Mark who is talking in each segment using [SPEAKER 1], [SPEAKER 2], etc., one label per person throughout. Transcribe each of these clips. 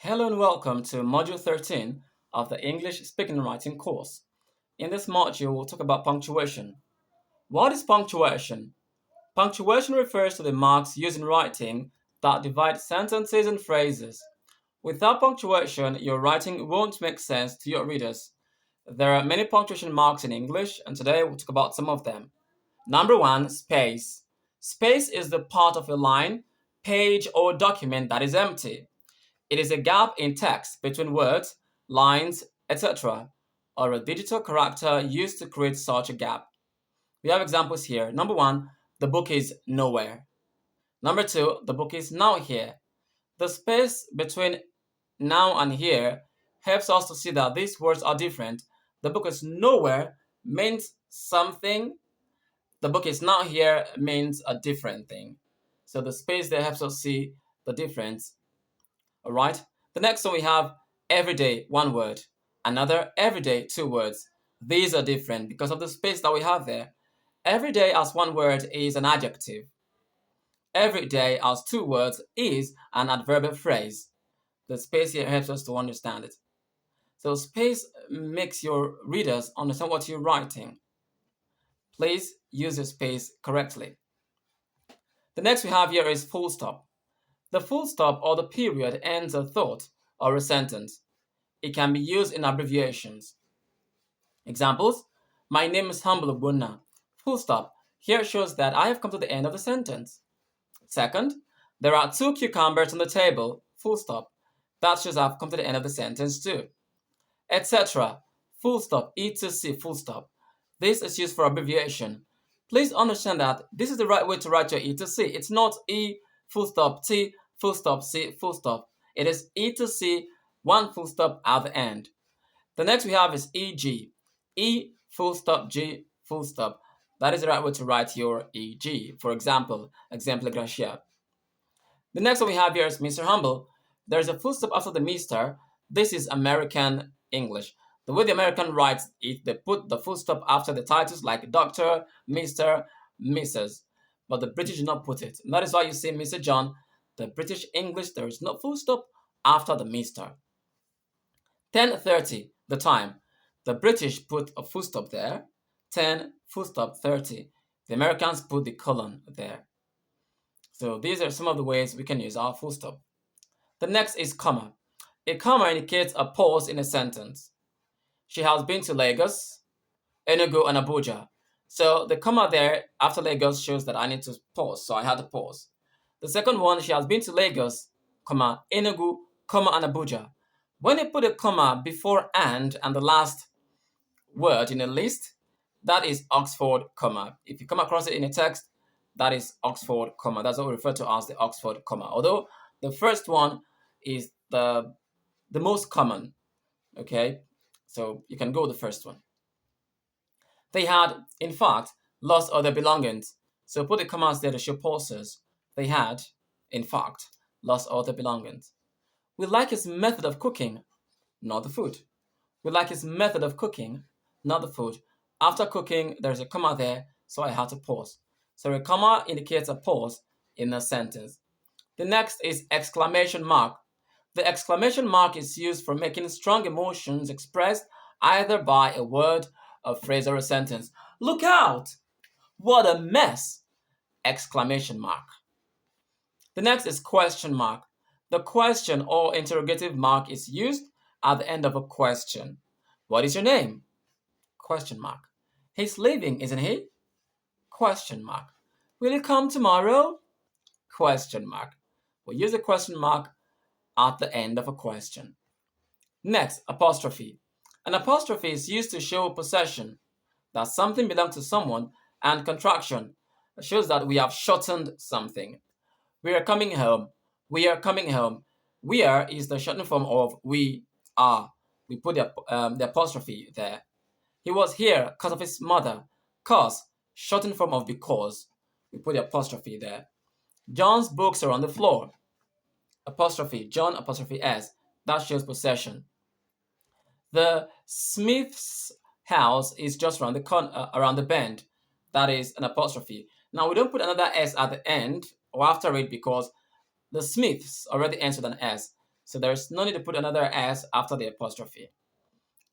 [SPEAKER 1] Hello and welcome to Module 13 of the English Speaking and Writing course. In this module, we'll talk about punctuation. What is punctuation? Punctuation refers to the marks used in writing that divide sentences and phrases. Without punctuation, your writing won't make sense to your readers. There are many punctuation marks in English, and today we'll talk about some of them. Number one, space. Space is the part of a line, page, or document that is empty. It is a gap in text between words, lines, etc., or a digital character used to create such a gap. We have examples here. Number one, the book is nowhere. Number two, the book is now here. The space between now and here helps us to see that these words are different. The book is nowhere means something. The book is now here means a different thing. So the space there helps us see the difference. All right. The next one we have everyday, one word. Another everyday, two words. These are different because of the space that we have there. Everyday as one word is an adjective. Everyday as two words is an adverbial phrase. The space here helps us to understand it. So space makes your readers understand what you're writing. Please use your space correctly. The next we have here is full stop. The full stop or the period ends a thought or a sentence. It can be used in abbreviations. Examples: my name is Humble Bunna. Full stop. Here shows that I have come to the end of the sentence. Second, there are two cucumbers on the table. Full stop. That shows I've come to the end of the sentence too. Etc. Full stop. etc. Full stop. This is used for abbreviation. Please understand that this is the right way to write your etc. It's not E full stop T full stop C full stop. It is etc. One full stop at the end. The next we have is EG. E full stop G full stop. That is the right way to write your EG. For example, exemplo gracia. The next one we have here is Mr. Humble. There's a full stop after the Mr. This is American English. The way the American writes it, they put the full stop after the titles like Doctor, Mr., Mrs. But the British do not put it. And that is why you see Mr. John. The British English, there is no full stop after the Mr. 10:30, the time. The British put a full stop there. 10, full stop, 30. The Americans put the colon there. So these are some of the ways we can use our full stop. The next is comma. A comma indicates a pause in a sentence. She has been to Lagos, Enugu, and Abuja. So the comma there after Lagos shows that I need to pause, so I had to pause. The second one, she has been to Lagos, comma, Enugu, comma, and Abuja. When you put a comma before and the last word in a list, that is Oxford comma. If you come across it in a text, that is Oxford comma. That's what we refer to as the Oxford comma. Although the first one is the most common. Okay, so you can go with the first one. They had, in fact, lost all their belongings. So put the commas there to show pauses. They had, in fact, lost all their belongings. We like his method of cooking, not the food. We like his method of cooking, not the food. After cooking, there's a comma there, so I had to pause. So a comma indicates a pause in a sentence. The next is exclamation mark. The exclamation mark is used for making strong emotions expressed either by a word, a phrase, or a sentence. Look out! What a mess! Exclamation mark. The next is question mark. The question or interrogative mark is used at the end of a question. What is your name? Question mark. He's leaving, isn't he? Question mark. Will you come tomorrow? Question mark. We use a question mark at the end of a question. Next, apostrophe. An apostrophe is used to show possession, that something belongs to someone, and contraction. It shows that we have shortened something. We are coming home. We are coming home. We are is the shortened form of we are. We put the apostrophe there. He was here because of his mother. Cause, shortened form of because. We put the apostrophe there. John's books are on the floor. Apostrophe, John apostrophe S. That shows possession. The Smith's house is just around the bend. That is an apostrophe. Now we don't put another S at the end or after it because the Smiths already ends with an S. So there's no need to put another S after the apostrophe.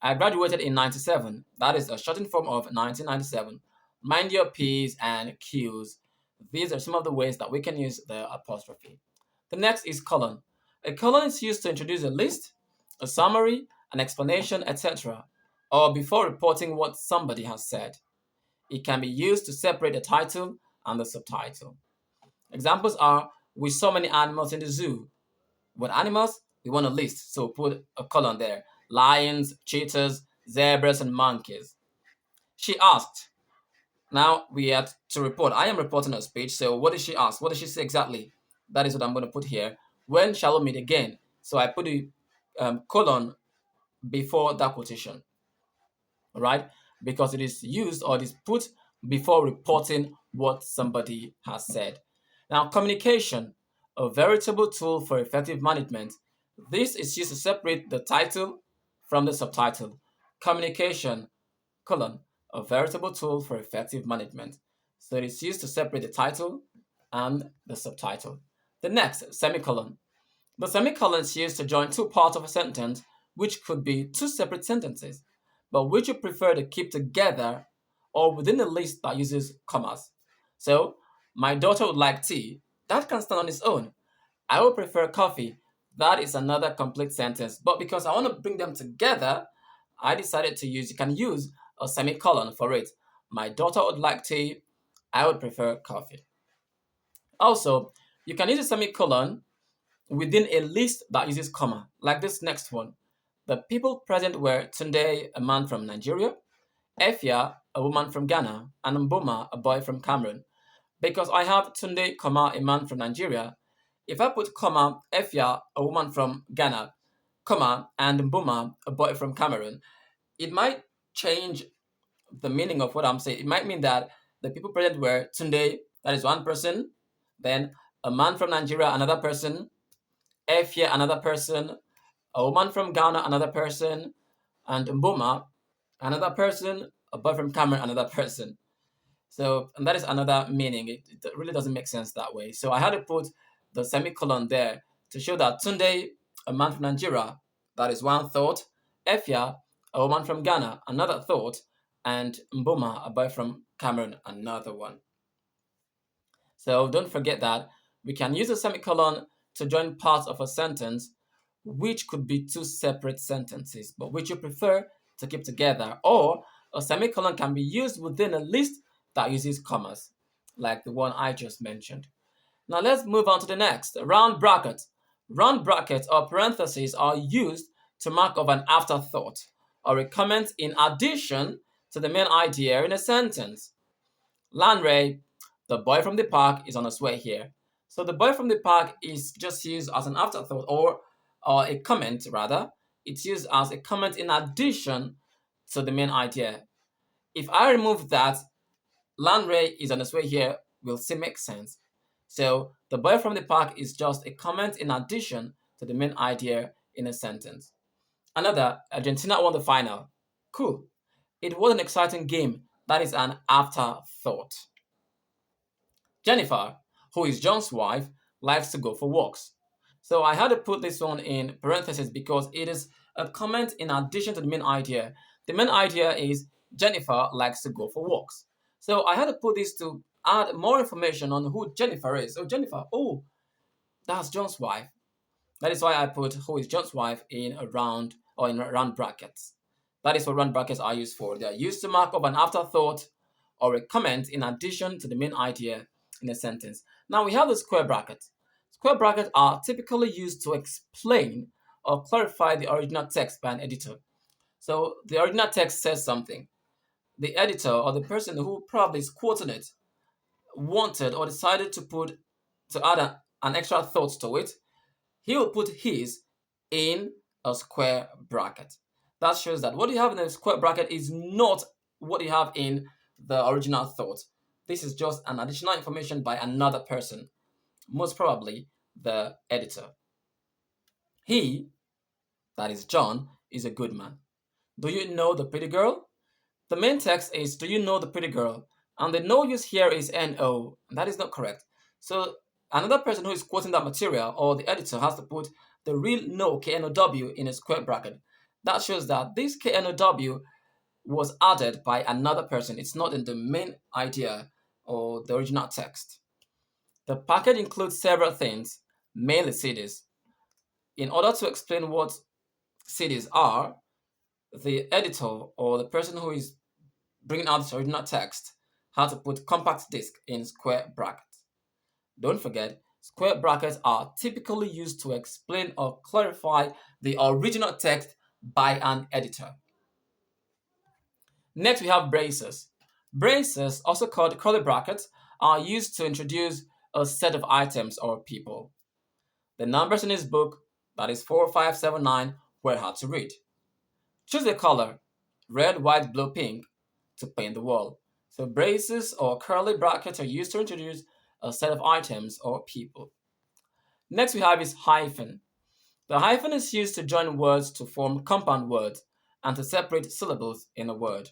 [SPEAKER 1] I graduated in 97. That is a shortened form of 1997. Mind your P's and Q's. These are some of the ways that we can use the apostrophe. The next is colon. A colon is used to introduce a list, a summary, an explanation, etc., or before reporting what somebody has said. It can be used to separate the title and the subtitle. Examples are: we saw many animals in the zoo. With animals, we want a list, so put a colon there. Lions, cheetahs, zebras, and monkeys. She asked. Now we have to report. I am reporting a speech, so what did she ask? What did she say exactly? That is what I'm going to put here. When shall we meet again? So I put the colon before that quotation, all right? Because it is used or it is put before reporting what somebody has said. Now, communication, a veritable tool for effective management. This is used to separate the title from the subtitle. Communication, colon, a veritable tool for effective management. So it is used to separate the title and the subtitle. The next, semicolon. The semicolon is used to join two parts of a sentence, which could be two separate sentences, but which you prefer to keep together or within a list that uses commas. So, my daughter would like tea. That can stand on its own. I would prefer coffee. That is another complete sentence. But because I want to bring them together, I decided to use, you can use a semicolon for it. My daughter would like tea. I would prefer coffee. Also, you can use a semicolon within a list that uses comma, like this next one. The people present were Tunde, a man from Nigeria, Efia, a woman from Ghana, and Mboma, a boy from Cameroon. Because I have Tunde, comma, a man from Nigeria, if I put comma, Efia, a woman from Ghana, comma, and Mboma, a boy from Cameroon, it might change the meaning of what I'm saying. It might mean that the people present were Tunde, that is one person, then a man from Nigeria, another person, Efia, another person, a woman from Ghana, another person, and Mboma, another person, a boy from Cameroon, another person. So, and that is another meaning. It really doesn't make sense that way. So I had to put the semicolon there to show that Tunde, a man from Nigeria, that is one thought, Efia, a woman from Ghana, another thought, and Mboma, a boy from Cameroon, another one. So don't forget that we can use a semicolon to join parts of a sentence, which could be two separate sentences, but which you prefer to keep together. Or a semicolon can be used within a list that uses commas, like the one I just mentioned. Now let's move on to the next. Round brackets. Round brackets or parentheses are used to mark off an afterthought or a comment in addition to the main idea in a sentence. Lanray, the boy from the park, is on his way here. So the boy from the park is just used as an afterthought or a comment rather. It's used as a comment in addition to the main idea. If I remove that, Lanray is on his way here will still make sense. So the boy from the park is just a comment in addition to the main idea in a sentence. Another, Argentina won the final. Cool. It was an exciting game. That is an afterthought. Jennifer, who is John's wife, likes to go for walks. So I had to put this one in parentheses because it is a comment in addition to the main idea. The main idea is Jennifer likes to go for walks. So I had to put this to add more information on who Jennifer is. Oh, Jennifer, oh, that's John's wife. That is why I put who is John's wife in a round or in round brackets. That is what round brackets are used for. They are used to mark up an afterthought or a comment in addition to the main idea in a sentence. Now we have the square brackets. Square brackets are typically used to explain or clarify the original text by an editor. So the original text says something. The editor or the person who probably is quoting it wanted or decided to add an extra thought to it. He will put his in a square bracket. That shows that what you have in a square bracket is not what you have in the original thought. This is just an additional information by another person, most probably the editor. He, that is John, is a good man. Do you know the pretty girl? The main text is, do you know the pretty girl? And the no use here is no. That is not correct. So another person who is quoting that material or the editor has to put the real no KNOW in a square bracket. That shows that this KNOW was added by another person. It's not in the main idea or the original text. The package includes several things, mainly CDs. In order to explain what CDs are, the editor or the person who is bringing out the original text had to put compact disc in square brackets. Don't forget, square brackets are typically used to explain or clarify the original text by an editor. Next, we have braces. Braces, also called curly brackets, are used to introduce a set of items or people. The numbers in his book, that is 4579, were hard to read. Choose a color, red, white, blue, pink, to paint the wall. So braces or curly brackets are used to introduce a set of items or people. Next we have is hyphen. The hyphen is used to join words to form compound words and to separate syllables in a word.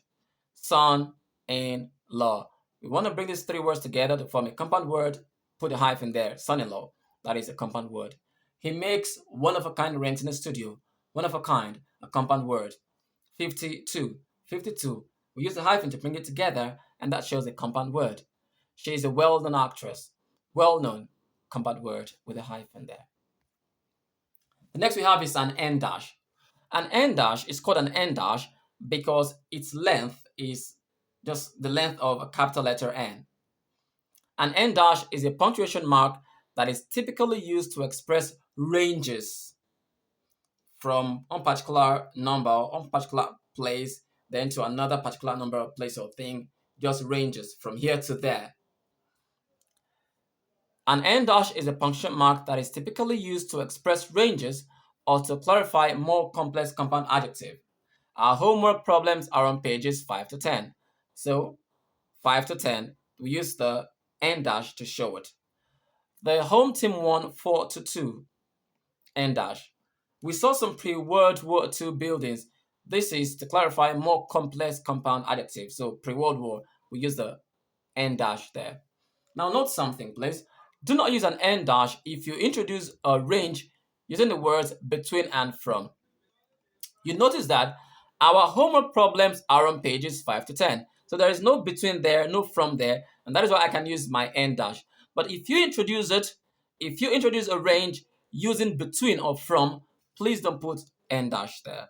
[SPEAKER 1] Son and law. We want to bring these three words together to form a compound word. Put a hyphen there. Son-in-law. That is a compound word. He makes one-of-a-kind rent in a studio. One of a kind, a compound word. 52. 52. We use the hyphen to bring it together, and that shows a compound word. She is a well-known actress. Well-known, compound word with a hyphen there. The next we have is an N dash. An N dash is called an N dash because its length is just the length of a capital letter N. An N dash is a punctuation mark that is typically used to express ranges from one particular number, one particular place, then to another particular number of place or thing, just ranges from here to there. An N dash is a punctuation mark that is typically used to express ranges or to clarify more complex compound adjective. Our homework problems are on pages 5 to 10. So 5 to 10, we use the N dash to show it. The home team won 4 to 2. N dash. We saw some pre-World War II buildings. This is to clarify more complex compound adjectives. So pre-World War, we use the N dash there. Now note something, please. Do not use an N dash if you introduce a range using the words between and from. You notice that our homework problems are on pages 5 to 10. So there is no between there, no from there, and that is why I can use my N dash. But if you introduce a range using between or from, please don't put N dash there.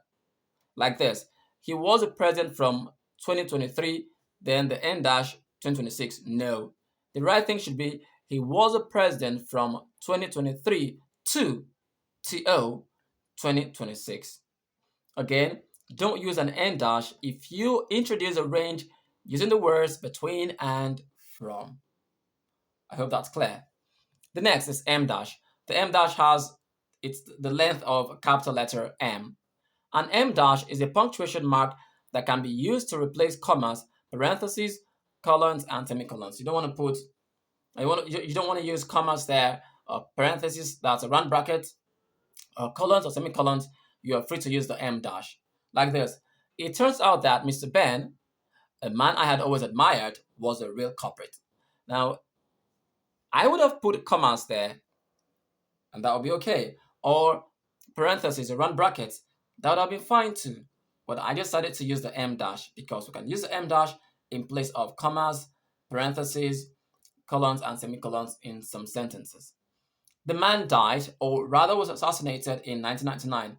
[SPEAKER 1] Like this. He was a president from 2023, then the N dash 2026. No. The right thing should be he was a president from 2023 to TO 2026. Again, don't use an N dash if you introduce a range using the words between and from. I hope that's clear. The next is M dash. The M dash it's the length of a capital letter M. An M dash is a punctuation mark that can be used to replace commas, parentheses, colons, and semicolons. You don't want to use commas there, parentheses, that's a round bracket, colons or semicolons. You are free to use the M dash. Like this. It turns out that Mr. Ben, a man I had always admired, was a real culprit. Now, I would have put commas there, and that would be okay. Or parentheses or round brackets, that would have been fine too. But I decided to use the M dash because we can use the M dash in place of commas, parentheses, colons, and semicolons in some sentences. The man died, or rather was assassinated in 1999.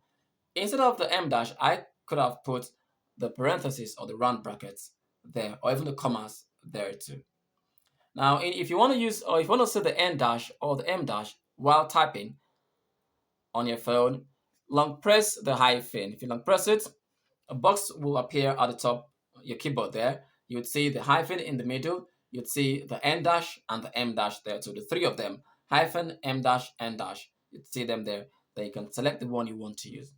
[SPEAKER 1] Instead of the M dash, I could have put the parentheses or the round brackets there, or even the commas there too. Now, if you want to use, or if you want to say the N dash or the M dash while typing on your phone, long press the hyphen. If you long press it, a box will appear at the top of your keyboard there. You would see the hyphen in the middle. You'd see the N dash and the M dash there. So the three of them, hyphen, M dash, N dash. You'd see them there. Then you can select the one you want to use.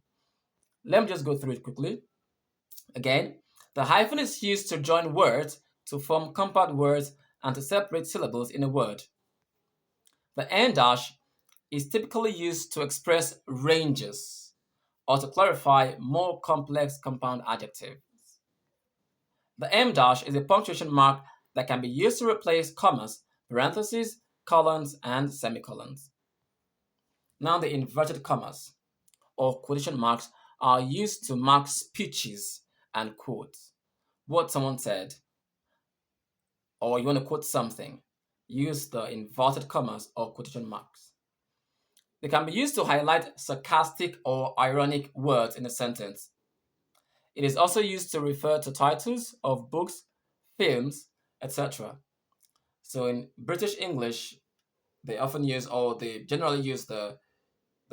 [SPEAKER 1] Let me just go through it quickly. Again, the hyphen is used to join words to form compound words and to separate syllables in a word. The N dash is typically used to express ranges or to clarify more complex compound adjectives. The M dash is a punctuation mark that can be used to replace commas, parentheses, colons, and semicolons. Now the inverted commas. or quotation marks are used to mark speeches and quotes. What someone said, or you want to quote something, use the inverted commas or quotation marks. They can be used to highlight sarcastic or ironic words in a sentence. It is also used to refer to titles of books, films, etc. So in British English, they often use, or they generally use the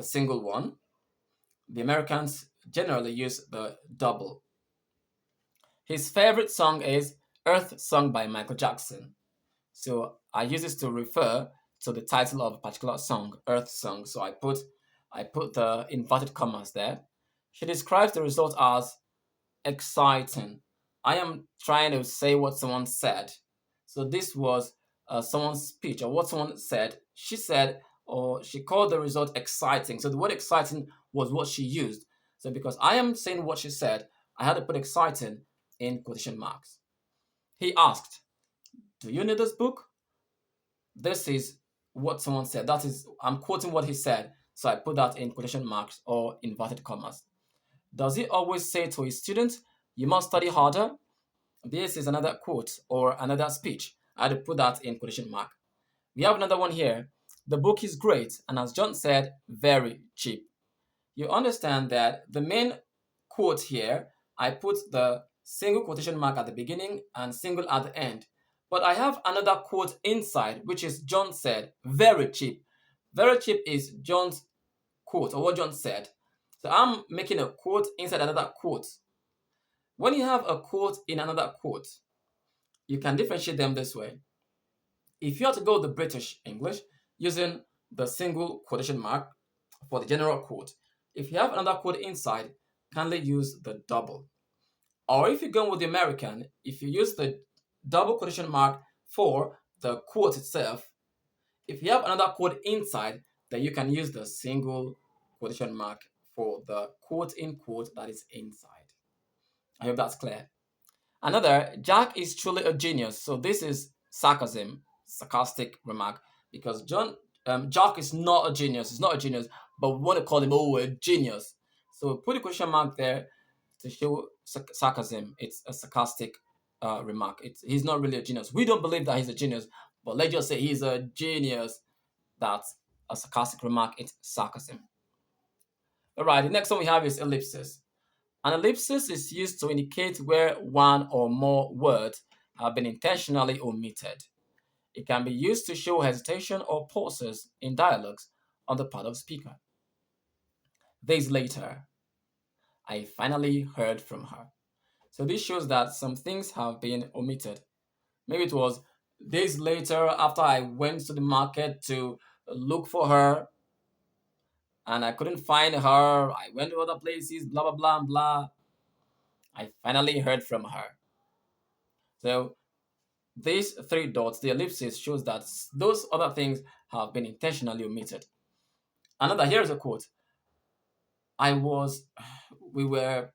[SPEAKER 1] single one. The Americans generally use the double. His favorite song is Earth Song by Michael Jackson. So I use this to refer to the title of a particular song, Earth Song. So I put the inverted commas there. She describes the result as exciting. I am trying to say what someone said. So this was someone's speech or what someone said. She said, or she called the result exciting. So the word exciting was what she used. So because I am saying what she said, I had to put exciting in quotation marks. He asked, "Do you need this book?" This is what someone said. That is, I'm quoting what he said. So I put that in quotation marks or inverted commas. Does he always say to his students, "You must study harder"? This is another quote or another speech. I had to put that in quotation mark. We have another one here. The book is great and, as John said, very cheap. You understand that the main quote here, I put the single quotation mark at the beginning and single at the end. But I have another quote inside, which is John said, very cheap. Very cheap is John's quote or what John said. So I'm making a quote inside another quote. When you have a quote in another quote, you can differentiate them this way. If you have to go with the British English using the single quotation mark for the general quote, if you have another quote inside, kindly use the double. Or if you're going with the American, if you use the double quotation mark for the quote itself, if you have another quote inside, then you can use the single quotation mark for the quote in quote that is inside. I hope that's clear. Another, Jack is truly a genius. So this is sarcasm, sarcastic remark, because Jack is not a genius. He's not a genius, but we want to call him a genius. So put a question mark there to show sarcasm. It's a sarcastic remark. He's not really a genius. We don't believe that he's a genius, but let's just say he's a genius. That's a sarcastic remark. It's sarcasm. All right. The next one we have is ellipsis. An ellipsis is used to indicate where one or more words have been intentionally omitted. It can be used to show hesitation or pauses in dialogues on the part of the speaker. Days later, I finally heard from her. So this shows that some things have been omitted. Maybe it was days later after I went to the market to look for her and I couldn't find her. I went to other places, blah, blah, blah, blah. I finally heard from her. So these three dots, the ellipsis, shows that those other things have been intentionally omitted. Another, here's a quote. I was, we were,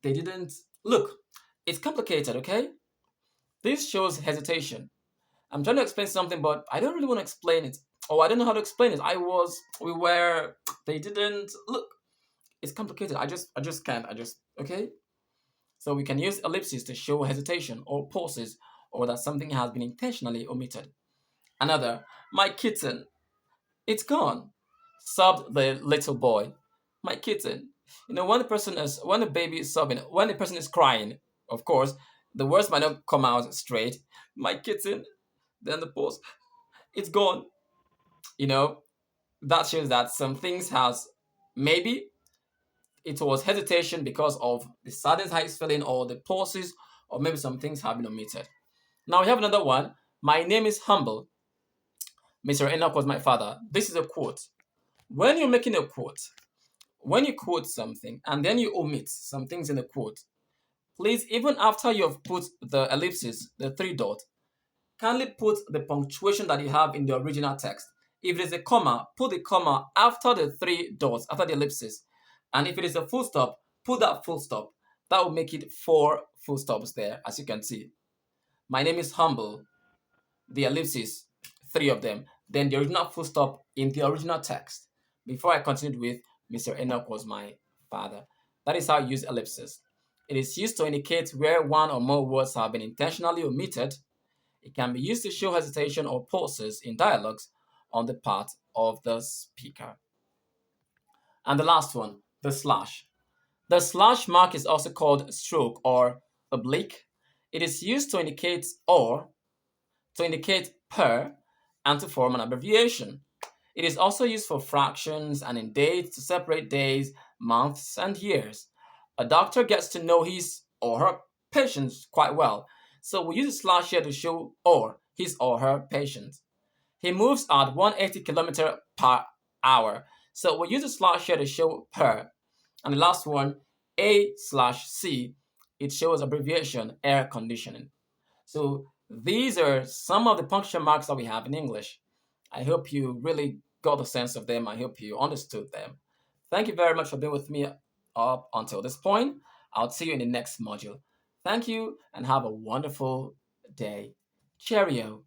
[SPEAKER 1] they didn't, look, it's complicated, okay? This shows hesitation. I'm trying to explain something, but I don't really want to explain it. Oh, I don't know how to explain it. We were, they didn't, look, it's complicated. I just can't, okay? So we can use ellipses to show hesitation or pauses or that something has been intentionally omitted. Another, my kitten, it's gone, sobbed the little boy. My kitten. When the baby is sobbing, when the person is crying, of course, the words might not come out straight. My kitten, then the pause, it's gone. You know, that shows that some things has maybe it was hesitation because of the sadness how he's feeling or the pauses, or maybe some things have been omitted. Now we have another one. My name is Humble. Mr. Enoch was my father. This is a quote. When you're making a quote, when you quote something and then you omit some things in the quote, please, even after you've put the ellipsis, the three dots, kindly put the punctuation that you have in the original text. If it is a comma, put the comma after the three dots, after the ellipsis. And if it is a full stop, put that full stop. That will make it four full stops there, as you can see. My name is Humble. The ellipsis, three of them. Then the original full stop in the original text. Before I continued with, Mr. Enoch was my father. That is how you use ellipsis. It is used to indicate where one or more words have been intentionally omitted. It can be used to show hesitation or pauses in dialogues on the part of the speaker. And the last one, the slash. The slash mark is also called stroke or oblique. It is used to indicate or, to indicate per, and to form an abbreviation. It is also used for fractions and in dates to separate days, months, and years. A doctor gets to know his or her patients quite well, so we use a slash here to show or his or her patient. He moves at 180 km per hour, so we use a slash here to show per. And the last one, A slash C, it shows abbreviation air conditioning. So these are some of the punctuation marks that we have in English. I hope you really got a sense of them. I hope you understood them. Thank you very much for being with me up until this point. I'll see you in the next module. Thank you and have a wonderful day. Cheerio.